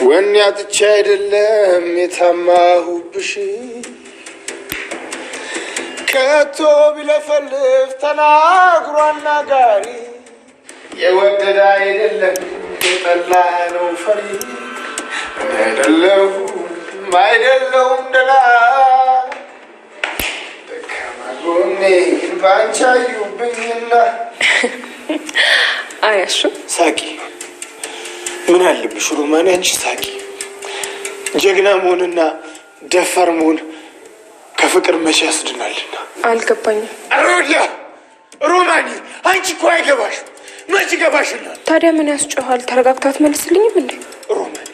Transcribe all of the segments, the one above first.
ወንያት አይደለም የታማሁብሽ ከቶ ቢለፈልፍ ተናግሮ አናጋሪ የወደደ አይደለም የጠላ ነው ፈሪ አይደለሁም ደና ደካማጎኔ ባንቻዩብኝና አያሹ ሳቂ ምን አለብሽ ሮማን አንቺ ሳቂ ጀግና መሆንና ደፋር መሆን ከፍቅር መቼ ያስድናልና አልገባኝም አሮዲያ ሮማኒ አንቺ እኮ አይገባሽም መቼ ገባሽና ታዲያ ምን ያስጨዋል ተረጋግታት መልስልኝም እንዴ ሮማኒ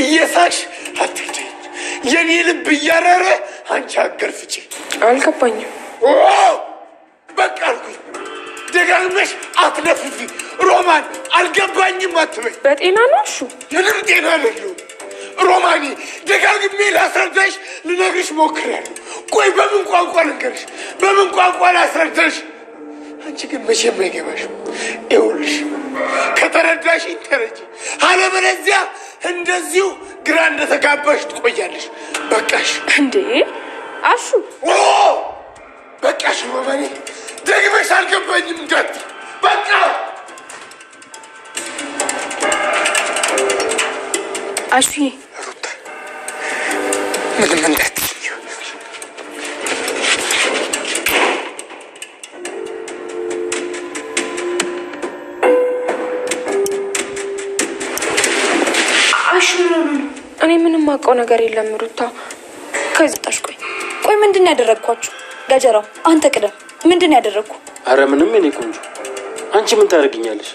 እየሳቅሽ አትግደኝ የኔ ልብ እያረረ አንቺ አገርፍጪ አልገባኝም በቃ አልኩኝ ደጋግመሽ አትለፍፊ ሮማን አልገባኝም አትበይ በጤና ነው እሹ የልብ ጤና አይደለም ሮማኒ ደጋግሜ ላስረዳሽ ልነግርሽ ሞክሬያለሁ ቆይ በምን ቋንቋ ልንገርሽ በምን ቋንቋ ላስረዳሽ አንቺ ግን መቼም አይገባሽም ይኸውልሽ ከተረዳሽ ተረጂ አለበለዚያ እንደዚሁ ግራ እንደተጋባሽ ትቆያለሽ በቃሽ እንዴ አሹ በቃሽ ሮማኒ ደግመሽ አልገባኝም እንዳት በቃ አሹ ሩታ ምንም እንዳትዪ እኔ ምንም ማውቀው ነገር የለም ሩታ ከዝጣሽ ቆይ ምንድን ያደረግኳችሁ ገጀራው አንተ ቅደም ምንድን ያደረግኩ አረ ምንም እኔ ቆንጆ አንቺ ምን ታደርግኛለሽ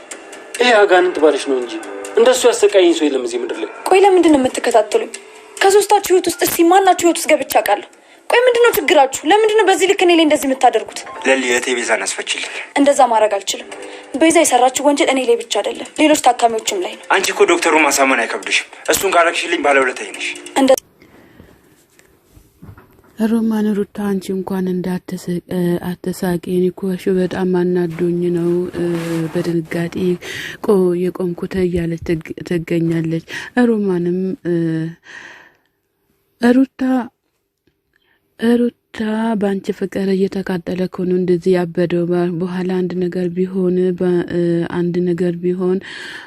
ይሄ አጋንንት ባልሽ ነው እንጂ እንደሱ ያሰቃየኝ ሰው የለም እዚህ ምድር ላይ ቆይ ለምንድን የምትከታተሉኝ ከሶስታችሁ ህይወት ውስጥ እስቲ ማናችሁ ህይወት ውስጥ ገብቻ አውቃለሁ ቆይ ምንድነው ችግራችሁ ለምንድነው በዚህ ልክ እኔ ላይ እንደዚህ የምታደርጉት ለሊየቴ ቤዛን አስፈችልኝ እንደዛ ማድረግ አልችልም ቤዛ የሰራችው ወንጀል እኔ ላይ ብቻ አይደለም ሌሎች ታካሚዎችም ላይ ነው አንቺ እኮ ዶክተሩ ማሳመን አይከብድሽም እሱን ካረግሽልኝ ባለውለታዬ ነሽ ሮማን ሩታ አንቺ እንኳን አትሳቂ እኔ እኮ በጣም አናዶኝ ነው በድንጋጤ የቆምኩት እያለች ትገኛለች ሮማንም ሩታ ባንቺ ፍቅር እየተቃጠለ ኮኑ እንደዚህ ያበደው በኋላ አንድ ነገር ቢሆን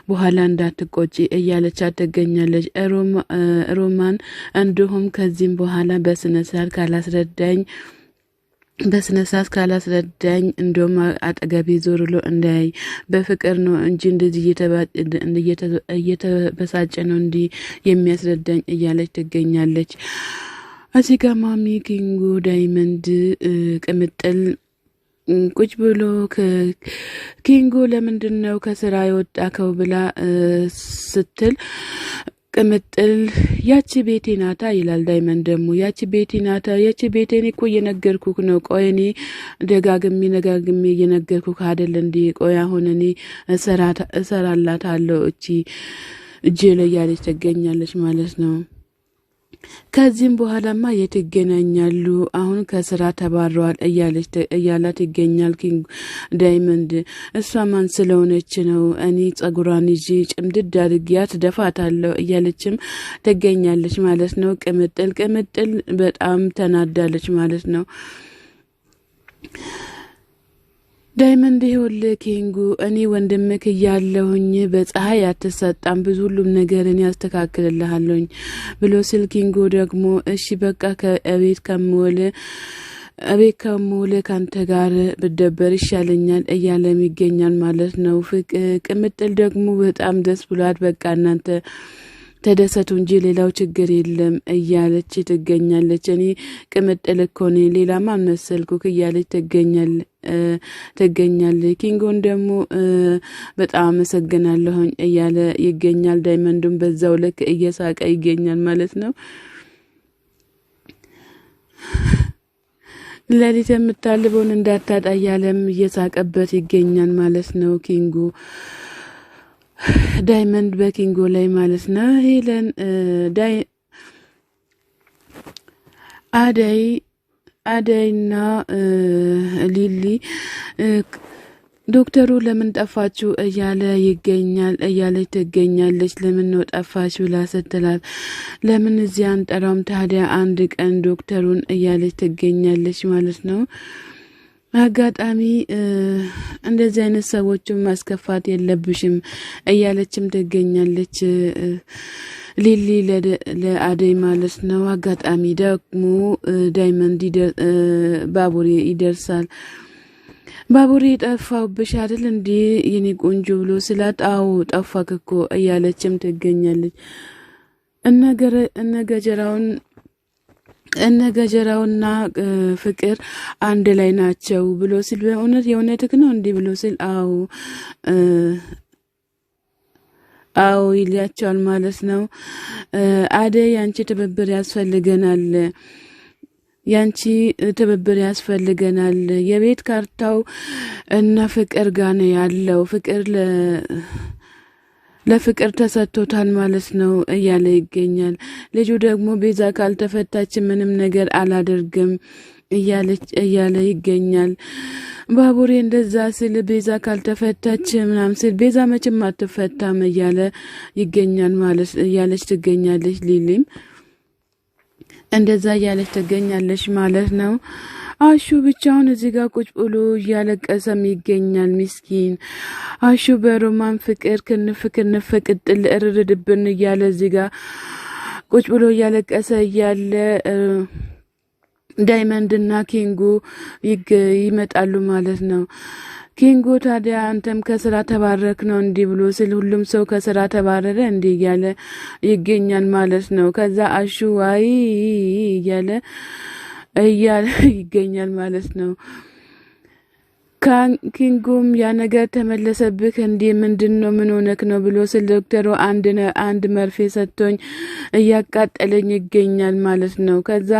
በኋላ እንዳትቆጪ እያለች ትገኛለች ሮማን እንዲሁም ከዚህም በኋላ በስነ ስርዓት ካላስረዳኝ እንደውም አጠገቤ ዞር ብሎ እንዳያይ በፍቅር ነው እንጂ እንደዚህ እየተበሳጨ ነው እንዲህ የሚያስረዳኝ እያለች ትገኛለች እዚህ ጋር ማሚ ኪንጎ ዳይመንድ ቅምጥል ቁጭ ብሎ ኪንጎ ለምንድነው ከስራ የወጣከው ብላ ስትል ቅምጥል ያቺ ቤቴ ናታ ይላል ዳይመንድ ደግሞ ያቺ ቤቴ ናታ ያቺ ቤቴን እኮ እየነገርኩህ ነው ቆይ እኔ ደጋግሜ እየነገርኩህ አይደል እንዴ ቆይ አሁን እኔ እሰራላታለሁ እጄ ላይ ያለች ትገኛለች ማለት ነው ከዚህም በኋላማ የትገናኛሉ አሁን ከስራ ተባረዋል እያላት ይገኛል ኪንግ ዳይመንድ እሷ ማን ስለሆነች ነው እኔ ጸጉሯን ይዤ ጭምድድ አድርጊያት ደፋታለሁ እያለችም ትገኛለች ማለት ነው ቅምጥል በጣም ተናዳለች ማለት ነው ዳይመንድ ይኸውልህ ኪንጉ እኔ ወንድምክ እያለሁኝ በፀሐይ አትሰጣም ብዙ ሁሉም ነገርን ያስተካክልልሃለሁኝ ብሎ ስል ኪንጉ ደግሞ እሺ በቃ ከቤት ከሞለ ካንተ ጋር ብደበር ይሻለኛል እያለም ይገኛል ማለት ነው ቅምጥል ደግሞ በጣም ደስ ብሏት በቃ እናንተ ተደሰቱ እንጂ ሌላው ችግር የለም እያለች ትገኛለች እኔ ቅምጥል እኮ ነኝ ሌላ ማን መሰልኩክ እያለች ትገኛለች ኪንጎን ደግሞ በጣም አመሰግናለሁኝ እያለ ይገኛል ዳይመንዱም በዛው ልክ እየሳቀ ይገኛል ማለት ነው ለሊት የምታልበውን እንዳታጣ እያለም እየሳቀበት ይገኛል ማለት ነው ኪንጎ ዳይመንድ በኪንጎ ላይ ማለት ነው ሄለን አዳይና ሊሊ ዶክተሩ ለምን ጠፋችሁ እያለች ትገኛለች። ለምን ነው ጠፋች ብላ ስትላት ለምን እዚህ አንጠራውም ታዲያ አንድ ቀን ዶክተሩን እያለች ትገኛለች ማለት ነው። አጋጣሚ እንደዚህ አይነት ሰዎችን ማስከፋት የለብሽም እያለችም ትገኛለች ሊሊ ለአደይ ማለት ነው። አጋጣሚ ደግሞ ዳይመንድ ባቡሬ ይደርሳል። ባቡሬ ጠፋውብሽ አይደል እንዴ የኔ ቆንጆ ብሎ ስላት አዎ ጠፋክ እኮ እያለችም ትገኛለች። እነገጀራውና ፍቅር አንድ ላይ ናቸው ብሎ ሲል በእውነት የእውነትህ ነው እንዴ ብሎ ሲል አዎ ይላቸዋል ማለት ነው። አደይ ያንቺ ትብብር ያስፈልገናል። የቤት ካርታው እና ፍቅር ጋር ነው ያለው። ፍቅር ለፍቅር ተሰጥቶታል ማለት ነው እያለ ይገኛል። ልጁ ደግሞ ቤዛ ካልተፈታች ምንም ነገር አላደርግም እያለ ይገኛል። ባቡሬ እንደዛ ስል ቤዛ ካልተፈታች ምናምን ስል ቤዛ መቼም አትፈታም እያለ ይገኛል ማለት እያለች ትገኛለች። ሊሊም እንደዛ እያለች ትገኛለች ማለት ነው። አሹ ብቻውን እዚህ ጋር ቁጭ ብሎ እያለቀሰም ይገኛል። ምስኪን አሹ በሮማን ፍቅር ክንፍ ቅጥል እርርድብን እያለ እዚህ ጋር ቁጭ ብሎ እያለቀሰ እያለ ዳይመንድና ኪንጉ ይመጣሉ ማለት ነው። ኪንጉ ታዲያ አንተም ከስራ ተባረክ ነው እንዲህ ብሎ ስል ሁሉም ሰው ከስራ ተባረረ እንዲህ እያለ ይገኛል ማለት ነው። ከዛ አሹ ዋይ እያለ ይገኛል ማለት ነው። ኪንጉም ያ ነገር ተመለሰብህ እንዴ ምንድነው ምን ሆነክ ነው ብሎ ስለ ዶክተሩ አንድ መርፌ ሰጥቶኝ እያቃጠለኝ ይገኛል ማለት ነው። ከዛ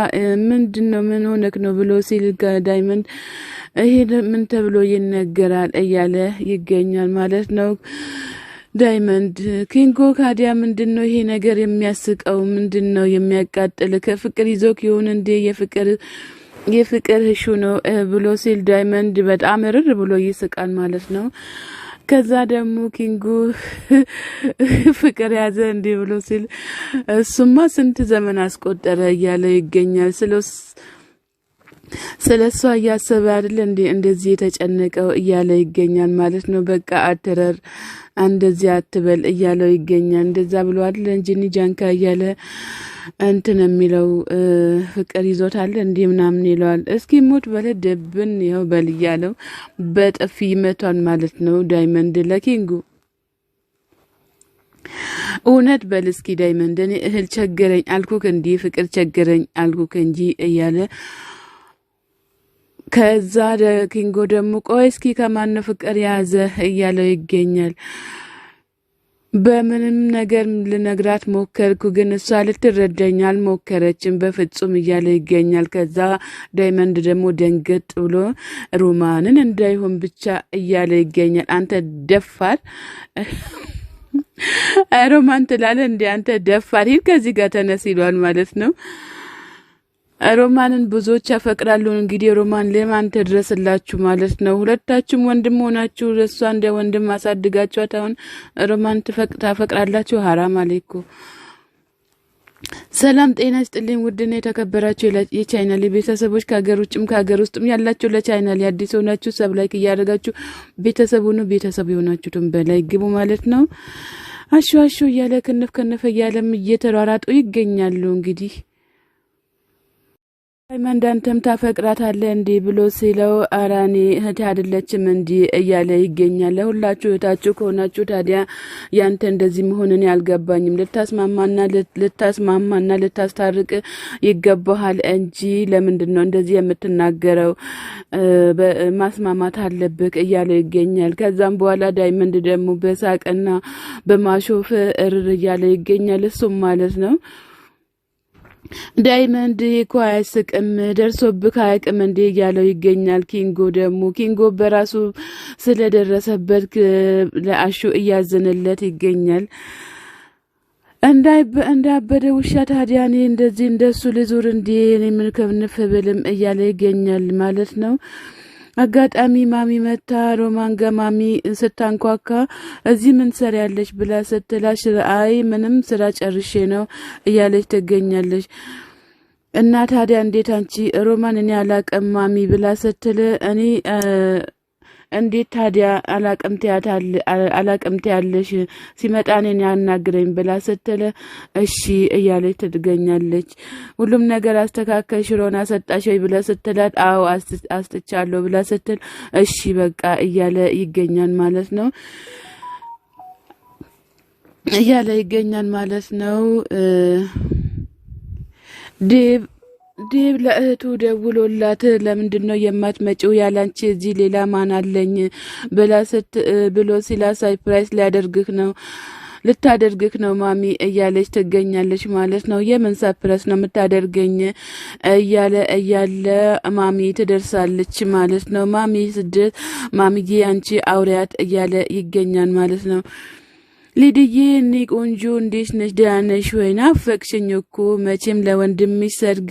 ምንድነው ምን ሆነክ ነው ብሎ ሲል ዳይመንድ ይሄ ምን ተብሎ ይነገራል እያለ ይገኛል ማለት ነው። ዳይመንድ ኪንጎ ካዲያ ምንድነው ይሄ ነገር የሚያስቀው ምንድነው የሚያቃጥል ከፍቅር ይዞክ ይሁን እንዴ የፍቅር ህሹ ነው ብሎ ሲል ዳይመንድ በጣም እርር ብሎ ይስቃል ማለት ነው። ከዛ ደግሞ ኪንጉ ፍቅር ያዘ እንዴ ብሎ ሲል እሱማ ስንት ዘመን አስቆጠረ እያለ ይገኛል። ስለሷ እያሰበ አይደል እንዴ እንደዚህ የተጨነቀው እያለ ይገኛል ማለት ነው። በቃ አትረር እንደዚህ አትበል እያለው ይገኛል። እንደዛ ብሎ አይደል እንጂ ጃንካ እያለ እንትን የሚለው ፍቅር ይዞታል እንዴ ምናምን ይለዋል። እስኪ ሞት በለደብን ይኸው በል እያለው በጥፊ ይመቷል ማለት ነው ዳይመንድ ለኪንጉ። እውነት በል እስኪ ዳይመንድ እኔ እህል ቸገረኝ አልኩክ እንዴ ፍቅር ቸገረኝ አልኩክ እንጂ እያለ ከዛ ኪንጎ ደግሞ ቆይ እስኪ ከማን ፍቅር ያዘ እያለው ይገኛል። በምንም ነገር ልነግራት ሞከርኩ ግን እሷ ልትረዳኝ አልሞከረችም በፍጹም እያለ ይገኛል። ከዛ ዳይመንድ ደግሞ ደንገጥ ብሎ ሮማንን እንዳይሆን ብቻ እያለ ይገኛል። አንተ ደፋር ሮማን ትላለህ እንዴ አንተ ደፋር ሂድ ከዚህ ጋር ተነስ ይሏል ማለት ነው። ሮማንን ብዙዎች ያፈቅራሉ። እንግዲህ ሮማን ለማን ተድረስላችሁ ማለት ነው። ሁለታችሁም ወንድም ሆናችሁ እሷ እንደ ወንድም አሳድጋችኋት አሁን ሮማን ታፈቅራላችሁ። ሐራም አለይኩ። ሰላም ጤና ይስጥልኝ ውድና የተከበራችሁ የቻናሌ ቤተሰቦች ከሀገር ውጭም ከሀገር ውስጥም ያላችሁ ለቻናሌ አዲስ ሆናችሁ ሰብስክራይብ እያደረጋችሁ ቤተሰብ የሆናችሁትም በላይ ግቡ ማለት ነው። አሹ እያለ ከነፈ እያለም እየተሯሯጡ ይገኛሉ እንግዲህ ዳይመንድ አንተም ታፈቅራታለህ እንዴ ብሎ ሲለው ኧረ እኔ እህቴ አይደለችም እንዴ እያለ ይገኛል። ለሁላችሁ እህታችሁ ከሆናችሁ ታዲያ ያንተ እንደዚህ መሆንን ያልገባኝም ልታስማማና ልታስታርቅ ይገባሃል እንጂ ለምንድነው እንደዚህ የምትናገረው? ማስማማት አለብህ እያለ ይገኛል። ከዛም በኋላ ዳይመንድ ደግሞ በሳቅና በማሾፍ እርር እያለ ይገኛል። እሱም ማለት ነው ዳይመንድ እኮ አያስቅም ደርሶብህ አያውቅም እንዴ እያለው ይገኛል። ኪንጎ በራሱ ስለደረሰበት ለአሹ እያዘነለት ይገኛል። እንዳበደ ውሻ ታዲያ እኔ እንደዚህ እንደሱ ልዙር እንዴ እኔ ምን ከብንፍ ብልም እያለ ይገኛል ማለት ነው። አጋጣሚ ማሚ መታ ሮማን ገማሚ ስታንኳካ እዚህ ምን ሰሪያለሽ ብላ ስትላሽ አይ ምንም ስራ ጨርሼ ነው እያለች ትገኛለች። እና ታዲያ እንዴት አንቺ ሮማን እኔ አላቀም ማሚ ብላ ስትል እኔ እንዴት ታዲያ አላቀምት ያለሽ ሲመጣ እኔን ያናግረኝ ብላ ስትል እሺ እያለች ትገኛለች። ሁሉም ነገር አስተካከልሽ ሮና ሰጣሽ ወይ ብላ ስትላት አዎ አስጥቻለሁ ብላ ስትል እሺ በቃ እያለ ይገኛል ማለት ነው ዴብ ለእህቱ ደውሎላት ለምንድን ነው የማትመጪው ያላንቺ እዚህ ሌላ ማን አለኝ ብሎ ሲላ ሰርፕራይዝ ልታደርግህ ነው ማሚ እያለች ትገኛለች ማለት ነው። የምን ሰርፕራይዝ ነው የምታደርገኝ እያለ ማሚ ትደርሳለች ማለት ነው። ማሚዬ አንቺ አውሪያት እያለ ይገኛል ማለት ነው። ሊድዬ እኔ ቆንጆ እንዴት ነሽ? ደህና ነሽ ወይ? ናፈቅሽኝ እኮ መቼም ለወንድምሽ ሰርግ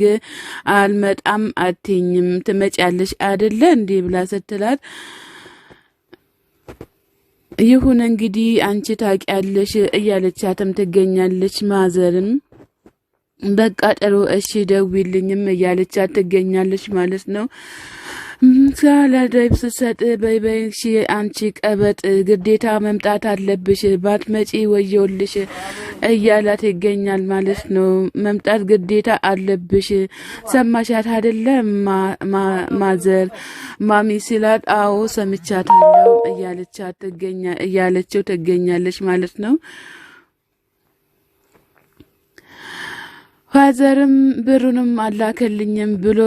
አልመጣም አትይኝም ትመጫለሽ አይደለ እንዴ ብላ ስትላት ይሁን እንግዲህ አንቺ ታውቂያለሽ እያለቻትም ትገኛለች። ማዘርም በቃ ጥሩ እሺ ደውይልኝም እያለቻት ትገኛለች ማለት ነው። ሳላዳይብ ስሰጥ በይ እሺ አንቺ ቀበጥ ግዴታ መምጣት አለብሽ ባትመጪ ወየውልሽ እያላት ይገኛል ማለት ነው። መምጣት ግዴታ አለብሽ ሰማሻት አይደለ ማዘር ማሚ ሲላት አዎ ሰምቻታለሁ እያለችው ትገኛለች ማለት ነው። ፋዘርም ብሩንም አላከልኝም ብሎ